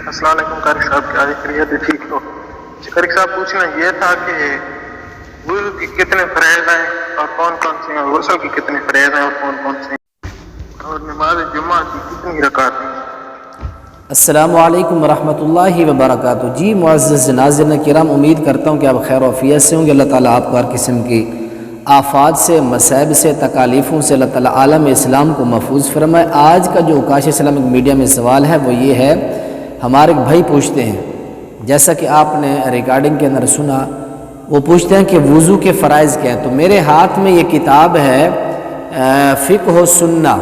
السلام علیکم قاری صاحب، کیا خیریت ہے؟ ٹھیک ہو؟ قاری صاحب پوچھنا یہ تھا کہ وضو کی کتنے فرائض ہیں اور کون کون سے ہیں، غسل کی کتنے فرائض ہیں اور کون کون سے ہیں، اور نماز جمعہ کی کتنی رکعت ہیں؟ السلام علیکم ورحمۃ اللہ وبرکاتہ۔ جی معزز ناظرین کرام، امید کرتا ہوں کہ آپ خیر و عافیت سے ہوں گے۔ اللہ تعالیٰ آپ کو ہر قسم کی آفات سے، مصائب سے، تکالیفوں سے اللہ تعالیٰ عالم اسلام کو محفوظ فرمائے۔ آج کا جو اوقاش اسلامک میڈیا میں سوال ہے وہ یہ ہے، ہمارے بھائی پوچھتے ہیں، جیسا کہ آپ نے ریکارڈنگ کے اندر سنا، وہ پوچھتے ہیں کہ وضو کے فرائض کیا ہیں۔ تو میرے ہاتھ میں یہ کتاب ہے فقہ و سنہ،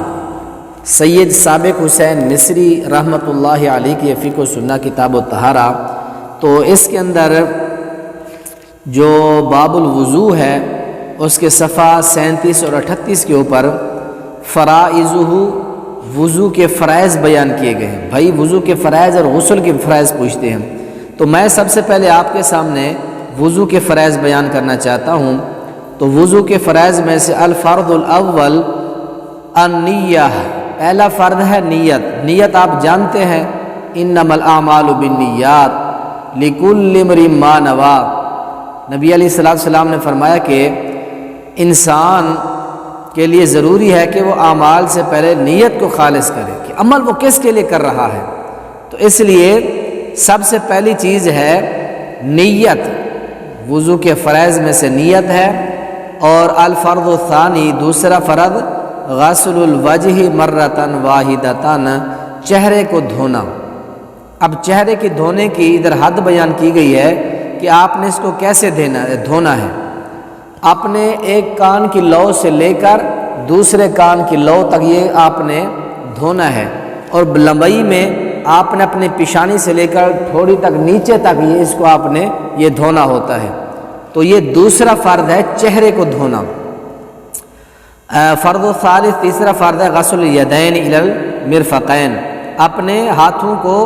سید سابق حسین مصری رحمۃ اللہ علیہ کی فقہ و سنہ کتاب و طہارہ۔ تو اس کے اندر جو باب الوضو ہے اس کے صفحہ 37 اور 38 کے اوپر فرائضہ، وضو کے فرائض بیان کیے گئے ہیں۔ بھائی وضو کے فرائض اور غسل کے فرائض پوچھتے ہیں، تو میں سب سے پہلے آپ کے سامنے وضو کے فرائض بیان کرنا چاہتا ہوں۔ تو وضو کے فرائض میں سے الفرض الاول النیہ، پہلا فرض ہے نیت۔ نیت آپ جانتے ہیں، انما الاعمال بالنیات لکل امرئ ما نوی۔ نبی علیہ السلام نے فرمایا کہ انسان کے لیے ضروری ہے کہ وہ اعمال سے پہلے نیت کو خالص کرے کہ عمل وہ کس کے لیے کر رہا ہے۔ تو اس لیے سب سے پہلی چیز ہے نیت، وضو کے فرائض میں سے نیت ہے۔ اور الفرض الثانی، دوسرا فرض غسل الوجہ مرتن واحدتن، چہرے کو دھونا۔ اب چہرے کے دھونے کی ادھر حد بیان کی گئی ہے کہ آپ نے اس کو کیسے دھونا ہے۔ اپنے ایک کان کی لو سے لے کر دوسرے کان کی لو تک یہ آپ نے دھونا ہے، اور لمبائی میں آپ نے اپنے پیشانی سے لے کر تھوڑی تک نیچے تک یہ اس کو آپ نے یہ دھونا ہوتا ہے۔ تو یہ دوسرا فرض ہے چہرے کو دھونا۔ فرض الثالث، تیسرا فرض ہے غسل الیدین الی المرفقین، اپنے ہاتھوں کو،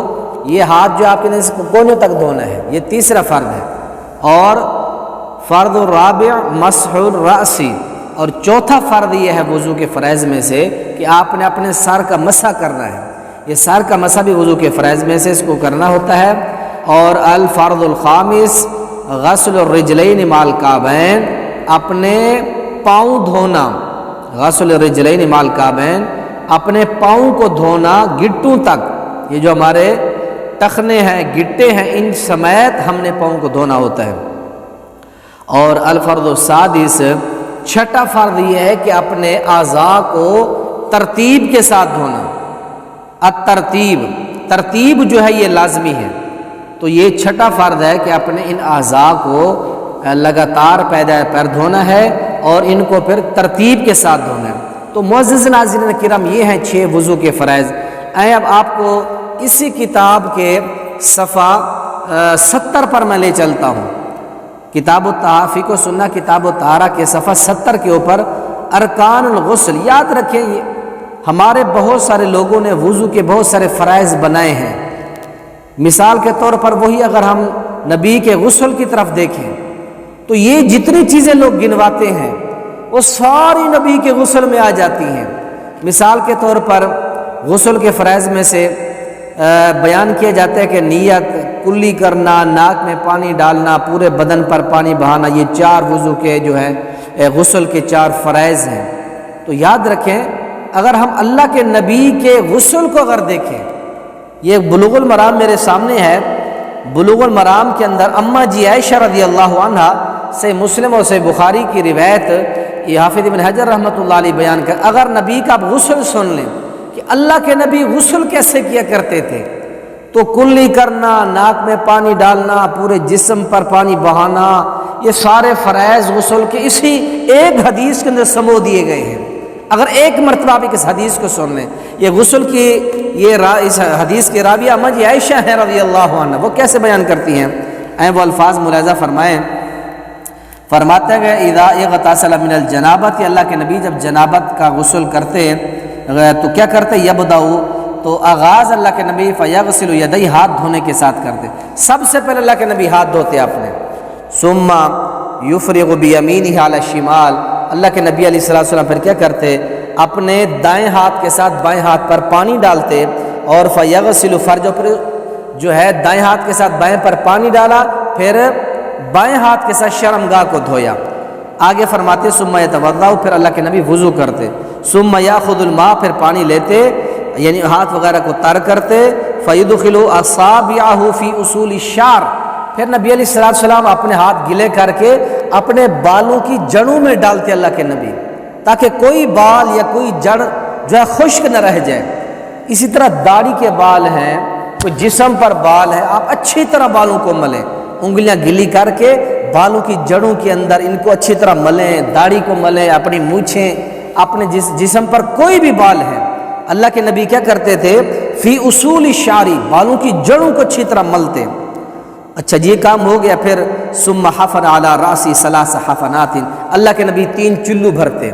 یہ ہاتھ جو آپ کے اس کو کونے تک دھونا ہے، یہ تیسرا فرض ہے۔ اور فرض الرابع مسح الرأس، اور چوتھا فرض یہ ہے وضو کے فرائض میں سے کہ آپ نے اپنے سر کا مسح کرنا ہے۔ یہ سر کا مسح بھی وضو کے فرائض میں سے اس کو کرنا ہوتا ہے۔ اور الفرض الخامس غسل الرجلین مع الکعبین، اپنے پاؤں دھونا، غسل الرجلین مع الکعبین، اپنے پاؤں کو دھونا گٹوں تک، یہ جو ہمارے ٹخنے ہیں، گٹے ہیں، ان سمیت ہم نے پاؤں کو دھونا ہوتا ہے۔ اور الفرض السادس، چھٹا فرض یہ ہے کہ اپنے اعضاء کو ترتیب کے ساتھ دھونا۔ الترتیب، ترتیب جو ہے یہ لازمی ہے۔ تو یہ چھٹا فرض ہے کہ اپنے ان اعضاء کو لگاتار پیر دھونا ہے اور ان کو پھر ترتیب کے ساتھ دھونا ہے۔ تو معزز ناظرین کرام، یہ ہیں 6 وضو کے فرائض۔ اب آپ کو اسی کتاب کے صفحہ 70 پر میں لے چلتا ہوں۔ کتاب فقہ و سنہ کتاب و طہارہ کے صفحہ 70 کے اوپر ارکان الغسل، یاد رکھیں یہ ہمارے بہت سارے لوگوں نے وضو کے بہت سارے فرائض بنائے ہیں۔ مثال کے طور پر وہی اگر ہم نبی کے غسل کی طرف دیکھیں تو یہ جتنی چیزیں لوگ گنواتے ہیں وہ ساری نبی کے غسل میں آ جاتی ہیں۔ مثال کے طور پر غسل کے فرائض میں سے بیان کیا جاتا ہے کہ نیت، کلی کرنا، ناک میں پانی ڈالنا، پورے بدن پر پانی بہانا، یہ 4 وضو کے جو ہے غسل کے 4 فرائض ہیں۔ تو یاد رکھیں، اگر ہم اللہ کے نبی کے غسل کو اگر دیکھیں، یہ بلوغ المرام میرے سامنے ہے، بلوغ المرام کے اندر اماں جی عائشہ رضی اللہ عنہ سے مسلم اور سے بخاری کی روایت، یہ حافظ ابن حجر رحمۃ اللہ علیہ بیان کر، اگر نبی کا غسل سن لیں کہ اللہ کے نبی غسل کیسے کیا کرتے تھے، تو کلی کرنا، ناک میں پانی ڈالنا، پورے جسم پر پانی بہانا، یہ سارے فرائض غسل کے اسی ایک حدیث کے اندر سمو دیے گئے ہیں۔ اگر ایک مرتبہ آپ اس حدیث کو سن لیں، یہ غسل کی اس حدیث کے راویہ اماں جی عائشہ ہیں رضی اللہ عنہ، وہ کیسے بیان کرتی ہیں، وہ الفاظ ملاحظہ فرمائیں۔ فرماتے ہیں اذا اغتسل من الجنابۃ، اللہ کے نبی جب جنابت کا غسل کرتے تو کیا کرتے، یبدأ، تو آغاز اللہ کے نبی فیغسل یدیہ، ہاتھ دھونے کے ساتھ کرتے، سب سے پہلے اللہ کے نبی ہاتھ دھوتے اپنے، ثم یفرغ بیمینہ علی الشمال، اللہ کے نبی علیہ السلام پھر کیا کرتے، اپنے دائیں ہاتھ کے ساتھ بائیں ہاتھ پر پانی ڈالتے، اور فیغسل فرجہ، پر جو ہے دائیں ہاتھ کے ساتھ بائیں پر پانی ڈالا، پھر بائیں ہاتھ کے ساتھ شرمگاہ کو دھویا۔ آگے فرماتے ثم یتوضأ، پھر اللہ کے نبی وضو کرتے، ثم یاخذ الماء، پھر پانی لیتے یعنی ہاتھ وغیرہ کو تر کرتے، فیدخل اصابعہ فی اصول الشعر، پھر نبی علیہ السلام اپنے ہاتھ گلے کر کے اپنے بالوں کی جڑوں میں ڈالتے اللہ کے نبی، تاکہ کوئی بال یا کوئی جڑ جو ہے خشک نہ رہ جائے۔ اسی طرح داڑھی کے بال ہیں، کوئی جسم پر بال ہے، آپ اچھی طرح بالوں کو ملیں، انگلیاں گلی کر کے بالوں کی جڑوں کے اندر ان کو اچھی طرح ملیں، داڑھی کو ملیں، اپنی مونچھیں، اپنے جسم پر کوئی بھی بال ہے، اللہ کے نبی کیا کرتے تھے؟ فی اصول الشعر، بالوں کی جڑوں کو اچھی طرح ملتے۔ اچھا یہ کام ہو گیا، پھر ثم حفن علی راسی 3 حفنات، اللہ کے نبی 3 چلو بھرتے،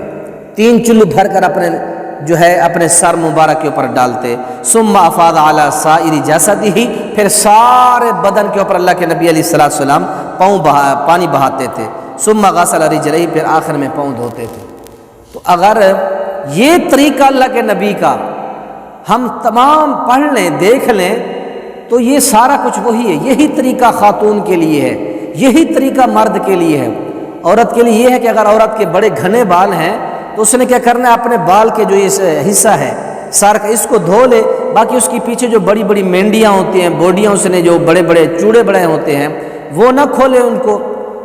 3 چلو بھر کر اپنے سر مبارک کے اوپر ڈالتے، ثم افاض علی سائر جسدہ، پھر سارے بدن کے اوپر اللہ کے نبی علیہ السلام پانی بہاتے تھے، ثم غسل رجلہ، پھر آخر میں پاؤں دھوتے تھے۔ تو اگر یہ طریقہ اللہ کے نبی کا ہم تمام پڑھ لیں، دیکھ لیں، تو یہ سارا کچھ وہی ہے۔ یہی طریقہ خاتون کے لیے ہے، یہی طریقہ مرد کے لیے ہے۔ عورت کے لیے یہ ہے کہ اگر عورت کے بڑے گھنے بال ہیں تو اس نے کیا کرنا ہے؟ اپنے بال کے جو یہ حصہ ہے سر کا، اس کو دھو لے، باقی اس کے پیچھے جو بڑی بڑی مینڈیاں ہوتی ہیں، بوڈیاں اس نے جو بڑے بڑے چوڑے بڑے ہوتے ہیں، وہ نہ کھولے ان کو،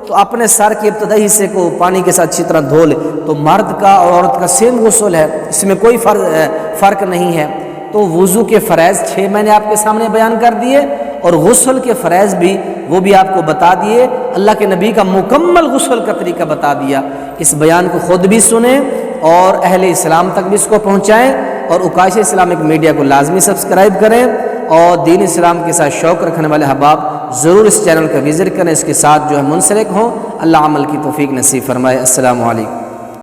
تو اپنے سر کے ابتدائی حصے کو پانی کے ساتھ اچھی طرح دھو لے۔ تو مرد کا اور عورت کا سیم غسل ہے، اس میں کوئی فرق نہیں ہے۔ تو وضو کے فرائض 6 میں نے آپ کے سامنے بیان کر دیے، اور غسل کے فرائض بھی وہ بھی آپ کو بتا دیے، اللہ کے نبی کا مکمل غسل کا طریقہ بتا دیا۔ اس بیان کو خود بھی سنیں اور اہل اسلام تک بھی اس کو پہنچائیں، اور عکاش اسلامک میڈیا کو لازمی سبسکرائب کریں، اور دین اسلام کے ساتھ شوق رکھنے والے احباب ضرور اس چینل کا وزٹ کریں، اس کے ساتھ جو ہے منسلک ہوں۔ اللہ عمل کی توفیق نصیب فرمائے۔ السلام علیکم۔